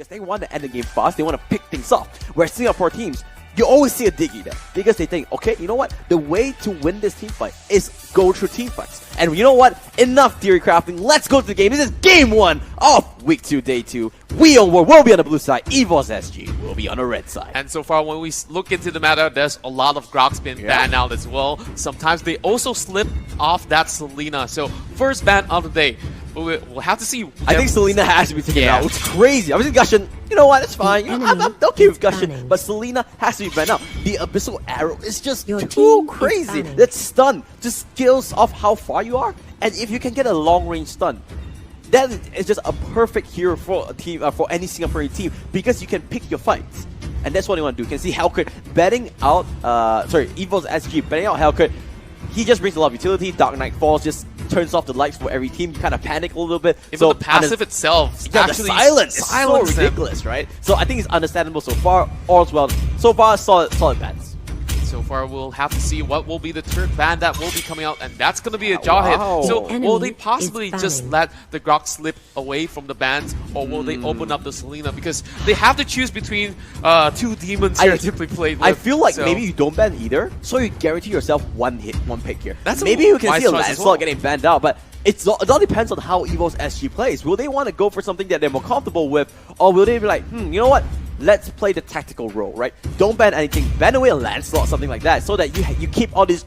because they want to end the game fast. They want to pick things off. Where Singapore teams, you always see a diggy there because they think, okay, you know what? The way to win this team fight is go through team fights. And you know what? Enough theory crafting. Let's go to the game. This is game 1 of week 2, day 2. We will be on the blue side. Evos SG will be on the red side. And so far, when we look into the meta, there's a lot of Groks being banned out as well. Sometimes they also slip off that Selena. So first ban of the day. We'll have to see. I think Selena has to be taken out. It's crazy. I was in Gushing. You know what? It's fine. I'm okay with Gushing. But Selena has to be banned out. The Abyssal Arrow is just too crazy. That stun just skills off how far you are. And if you can get a long range stun, that is just a perfect hero for a team, for any Singaporean team, because you can pick your fights. And that's what you want to do. You can see Hellcrit betting out, Evos SG betting out Hellcrit. He just brings a lot of utility. Dark Knight Falls just turns off the lights for every team. You kind of panic a little bit. Even the passive itself, yeah, actually, the silence is so ridiculous, right? So I think it's understandable so far. All's well. So far, solid bans. So far, we'll have to see what will be the third ban that will be coming out, and that's going to be a jaw hit. So will they possibly just let the Grok slip away from the bans, or will they open up the Selena? Because they have to choose between two demons here to be played with. I feel like maybe you don't ban either, so you guarantee yourself one hit, one pick here. That's maybe you can see a Lancelot getting banned out, but it all depends on how Evos SG plays. Will they want to go for something that they're more comfortable with, or will they be like, you know what? Let's play the tactical role, right? Don't ban anything. Ban away a Lancelot, something like that, so that you keep all these,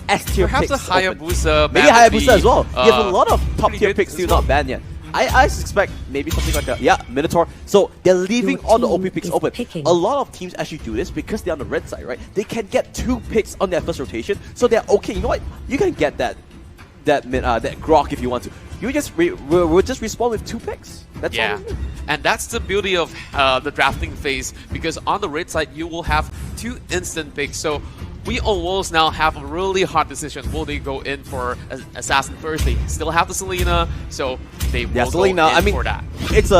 S tier picks. Perhaps a Hayabusa. Maybe Hayabusa as well. You have a lot of top tier picks still not banned yet. I suspect maybe something like a Minotaur. So they're leaving all the OP picks open. A lot of teams actually do this because they're on the red side, right? They can get 2 picks on their first rotation, so they're okay. You know what? You can get that Grok if you want to. You just we'll just respawn with 2 picks. That's all. And that's the beauty of the drafting phase, because on the red side you will have 2 instant picks. So we almost now have a really hard decision. Will they go in for Assassin first? They still have the Selena, so they will Selena, go in for that. It's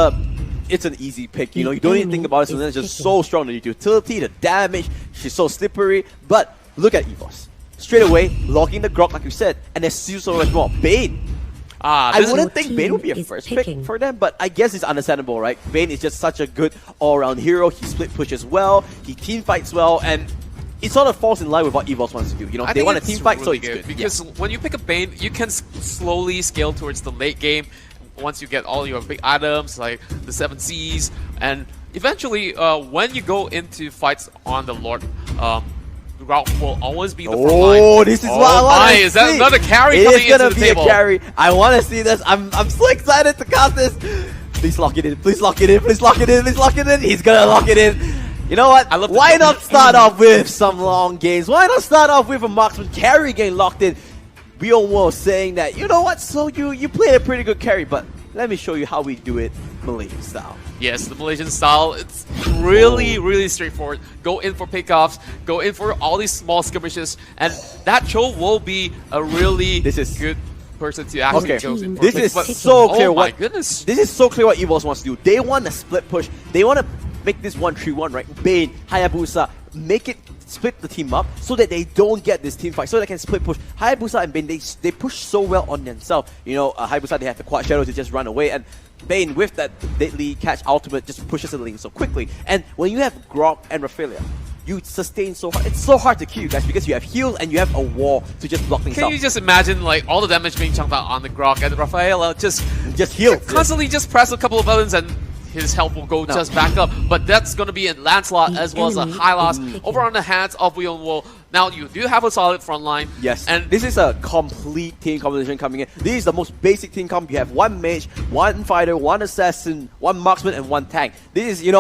an easy pick. You don't even think about it. Selena's just so strong. The utility, the damage, she's so slippery. But look at Evos. Straight away, logging the Grok like you said, and there's still so much more. Bane. I wouldn't think Bane would be a first pick for them, but I guess it's understandable, right? Bane is just such a good all-around hero. He split pushes well, he team fights well, and it sort of falls in line with what Evos wants to do. They want a team fight, so it's good. Because when you pick a Bane, you can slowly scale towards the late game once you get all your big items like the 7 Cs, and eventually when you go into fights on the Lord, Grok will always be the front line. Oh, this is what I want to see. Is that another carry coming into the table? It is going to be a carry. I want to see this. I'm so excited to cast this. Please lock it in. Please lock it in. Please lock it in. Please lock it in. He's going to lock it in. You know what? Why not start off with some long games? Why not start off with a marksman carry game locked in? We almost saying that, you know what? So you played a pretty good carry, but let me show you how we do it Malaysian style. Yes, the Malaysian style, it's really straightforward. Go in for pickoffs, go in for all these small skirmishes, and that Cho will be a really good person to actually go in for. This is so clear. Oh my goodness. This is so clear what Evos wants to do. They want a split push. They want to make this 1-3-1, right? Bane, Hayabusa, make it split the team up so that they don't get this team fight, so they can split push. Hayabusa and Bane, they push so well on themselves. Hayabusa, they have the quad shadow to just run away, and Bane with that deadly catch ultimate just pushes the lane so quickly. And when you have Grok and Raphaelia, you sustain so hard. It's so hard to kill you guys because you have heals and you have a wall to just block things out. Can you just imagine like all the damage being chunked out on the Grok, and Raphaelia just heal. Constantly just press a couple of buttons and his health will go just back up. But that's going to be in Lancelot as well as a high loss over on the hands of Wheel. Now you do have a solid front line. Yes, and this is a complete team composition coming in. This is the most basic team comp. You have 1 mage, 1 fighter, 1 assassin, 1 marksman, and 1 tank. This is,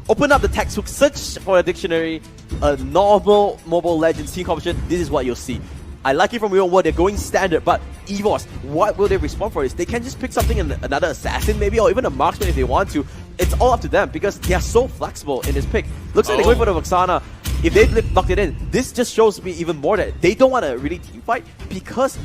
open up the textbook, search for a dictionary, a normal Mobile Legends team composition. This is what you'll see. I like it from Real World, they're going standard, but Evos, what will they respond for this? They can just pick something in another assassin maybe, or even a marksman if they want to. It's all up to them because they are so flexible in this pick. Looks like they're going for the Vexana. If they locked it in, this just shows me even more that they don't want to really team fight, because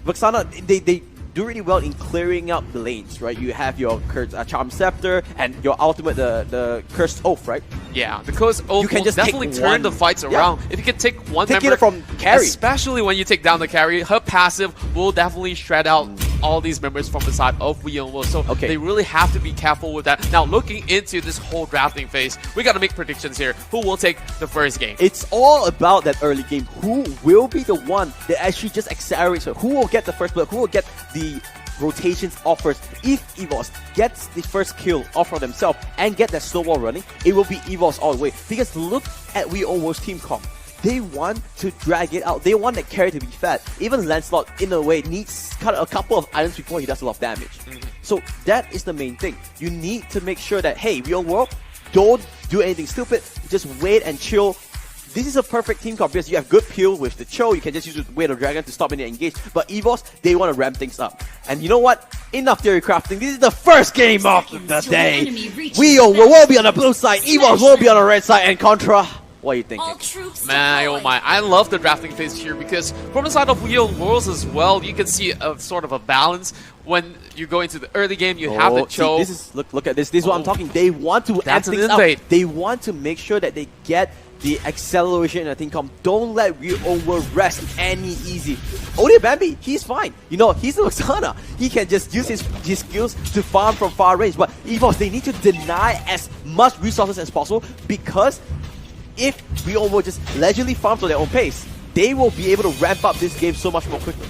Vexana, they do really well in clearing out the lanes, right? You have your Charm Scepter and your ultimate, the Cursed Oath, right? Yeah, the Cursed Oath can just definitely turn the fights around. If you can take one member, it from carry, especially when you take down the carry, her passive will definitely shred out all these members from the side of Wii and Will. So they really have to be careful with that. Now, looking into this whole drafting phase, we got to make predictions here. Who will take the first game? It's all about that early game. Who will be the one that actually just accelerates? Who will get the first blood? Who will get the rotations offers? If Evos gets the first kill off for themselves and get that snowball running, it will be Evos all the way. Because look at Wii Almost team comp. They want to drag it out. They want that carry to be fat. Even Lancelot, in a way, needs kind of a couple of items before he does a lot of damage. So that is the main thing. You need to make sure that, hey, real world, don't do anything stupid. Just wait and chill. This is a perfect team comp because you have good peel with the Cho. You can just use the Weight of Dragon to stop any engage. But Evos, they want to ramp things up. And you know what? Enough theory crafting. This is the first game of the day. We will be on the blue side. Evos will be on the red side. And Contra, what are you thinking? Man, oh my, I love the drafting phase here because from the side of Wheel Worlds as well, you can see a sort of a balance. When you go into the early game, you have the Cho. See, this is, look at this. This is what I'm talking. They want to amp things up. They want to make sure that they get the acceleration in the team comp. Don't let Ryu rest any easy. Odia Bambi, he's fine. You know, he's the Luxana. He can just use his skills to farm from far range. But Evos, they need to deny as much resources as possible because if Ryu just leisurely farms on their own pace, they will be able to ramp up this game so much more quickly.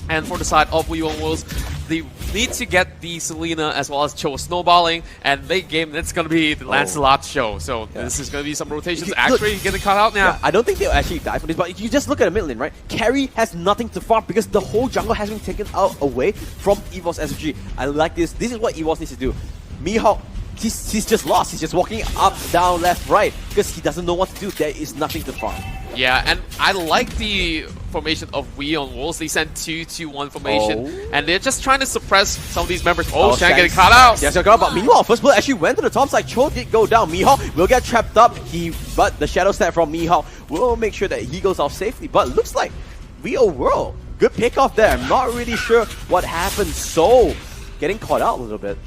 And for the side of Wii Worlds, they need to get the Selena as well as Cho snowballing, and late game, that's going to be the Lancelot show. So this is going to be some rotations. Actually, getting cut out now. Yeah, I don't think they'll actually die for this, but if you just look at the mid lane, right? Carry has nothing to farm because the whole jungle has been taken out away from Evos SFG. I like this. This is what Evos needs to do. Mihawk, he's just lost. He's just walking up, down, left, right because he doesn't know what to do. There is nothing to farm. Yeah, and I like the formation of Wii on Wolves. They sent 2-2-1 formation, and they're just trying to suppress some of these members. Shank getting caught out. Yes, but meanwhile, first blood actually went to the top side. Cho did go down. Mihawk will get trapped up. But the shadow step from Mihawk will make sure that he goes off safely. But looks like Wii World, good pick off there. I'm not really sure what happened. So getting caught out a little bit.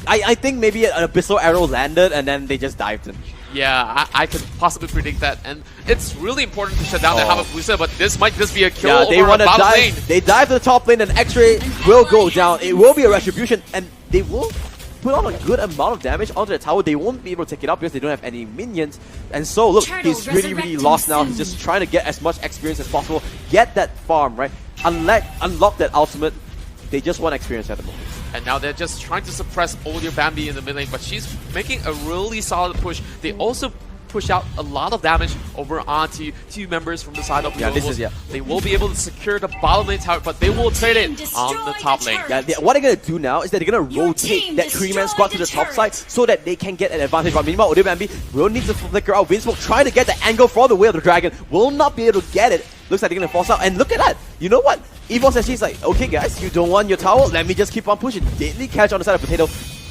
I think maybe an Abyssal Arrow landed and then they just dived in. Yeah, I could possibly predict that, and it's really important to shut down the Hayabusa, but this might just be a kill they over a bottom lane. They dive to the top lane, and X-Ray will go down. It will be a retribution, and they will put on a good amount of damage onto the tower. They won't be able to take it up because they don't have any minions. And so, look, he's really lost now. He's just trying to get as much experience as possible. Get that farm, right? Unlock that ultimate. They just want experience at the moment. And now they're just trying to suppress Odia Bambi in the mid lane, but she's making a really solid push. They also push out a lot of damage over onto two members from the side of the They will be able to secure the bottom lane tower, but they will trade it on the top lane. Yeah, what they're going to do now is that they're going to rotate that 3-man squad to the top side so that they can get an advantage. But meanwhile, Odia Bambi will need to flicker out. Windsmoke trying to get the angle for the Way of the Dragon. Will not be able to get it. Looks like they're going to force out. And look at that. You know what? Evos actually is like, okay guys, you don't want your tower? Let me just keep on pushing. Deadly catch on the side of Potato.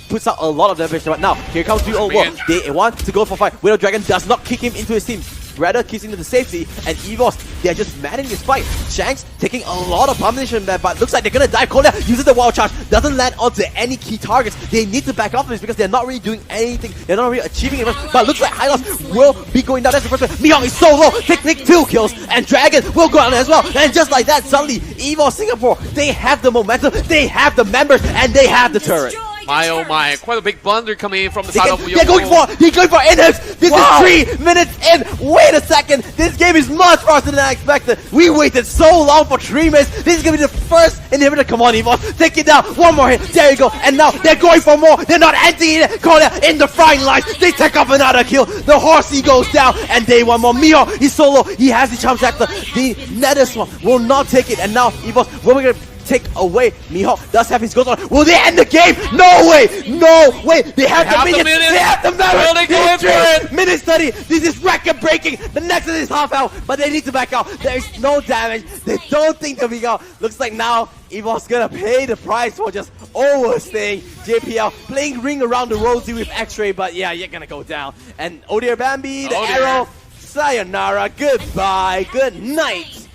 Puts out a lot of damage. But now, here comes the over. They want to go for fight. Widow Dragon does not kick him into his team. Rather kicks him into safety. And Evos, they're just mad in this fight. Shanks taking a lot of punition there, but looks like they're gonna die. Kolia uses the wild charge. Doesn't land onto any key targets. They need to back off this because they're not really doing anything. They're not really achieving it. But looks like Hylos will be going down. That's the first one. Mihawk is so low. Take 2 kills. And Dragon will go down as well. And just like that, suddenly, Evos Singapore, they have the momentum. They have the members. And they have the turret. My oh my, quite a big blunder coming in from the side of Wii. They're going for inhibs! This is 3 minutes in! Wait a second! This game is much faster than I expected! We waited so long for 3 minutes! This is gonna be the first inhibitor! Come on, Evos! Take it down! One more hit! There you go! And now they're going for more! They're not emptying it! Kolia in the frying lines! They take off another kill! The horsey goes down! And they want more! Mio! He's solo! He has the charm sector! The Nether one will not take it! And now, Evos, what are we gonna take away? Mihawk does have his ghost on. Will they end the game? No way! No way! They have the minions! They have the members! Minute study! This is record breaking! The Nexus is half out, but they need to back out. There is no damage. They don't think they'll be out. Looks like now Evos gonna pay the price for just overstaying. JPL playing ring around the rosy with X-Ray, but yeah, you're gonna go down. And Odia Bambi, the arrow, sayonara, goodbye, good night.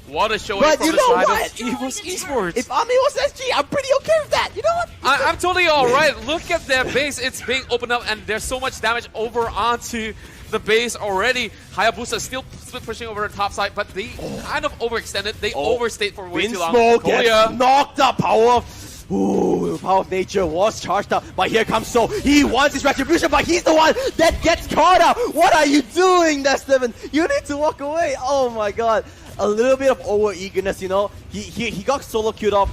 What a showing from the side of Evos Esports. If I'm Evos SG, I'm pretty okay with that. You know what? I'm totally alright. Look at their base. It's being opened up and there's so much damage over onto the base already. Hayabusa still pushing over the top side, but they kind of overextended. They overstayed for way too long. Windsmoke gets knocked up. Power Ooh, Power of Nature was charged up, but here comes So. He wants his retribution, but he's the one that gets caught out. What are you doing, Nesteven? You need to walk away. Oh my god. A little bit of over-eagerness, you know. He got solo queued off.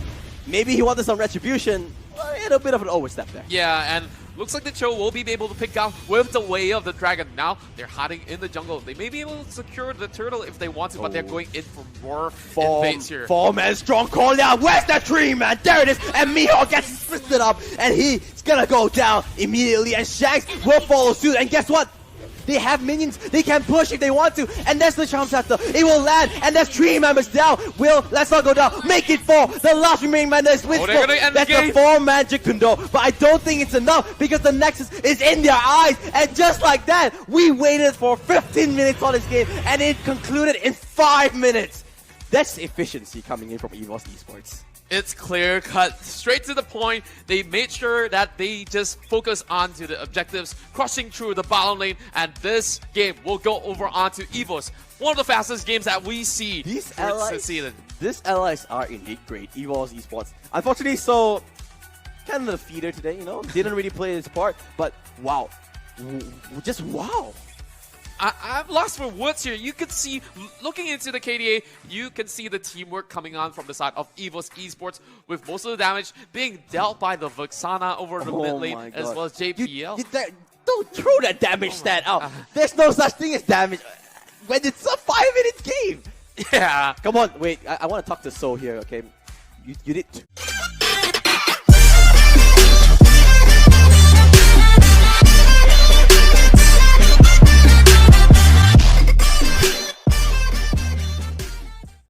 Maybe he wanted some retribution. A little bit of an overstep there. Yeah, and looks like the Cho will be able to pick out with the way of the dragon. Now they're hiding in the jungle. They may be able to secure the turtle if they want to, but they're going in for more invades here. 4-man strong call down. Where's that tree, man? There it is. And Miho gets twisted up, and he's gonna go down immediately. And Shanks will follow suit. And guess what? They have minions. They can push if they want to. And that's the Charm Scepter. It will land. And that's 3 members down. Let's not go down. Make it 4. The last remaining man is with that's a 4 magic Kundo. But I don't think it's enough because the Nexus is in their eyes. And just like that, we waited for 15 minutes on this game. And it concluded in 5 minutes. That's efficiency coming in from Evos Esports. It's clear cut, straight to the point. They made sure that they just focus on to the objectives, crushing through the bottom lane, and this game will go over onto Evos. One of the fastest games that we see these this season. These allies are indeed great. Evos Esports. Unfortunately, So kind of the feeder today, you know, didn't really play his part, but wow. Just wow. I'm lost for words here. You can see, looking into the KDA, you can see the teamwork coming on from the side of Evos Esports, with most of the damage being dealt by the Vexana over the mid lane, as well as JPL. Don't throw that damage stat out. There's no such thing as damage when it's a 5-minute game. Yeah. Come on, wait. I want to talk to So here, okay? You did...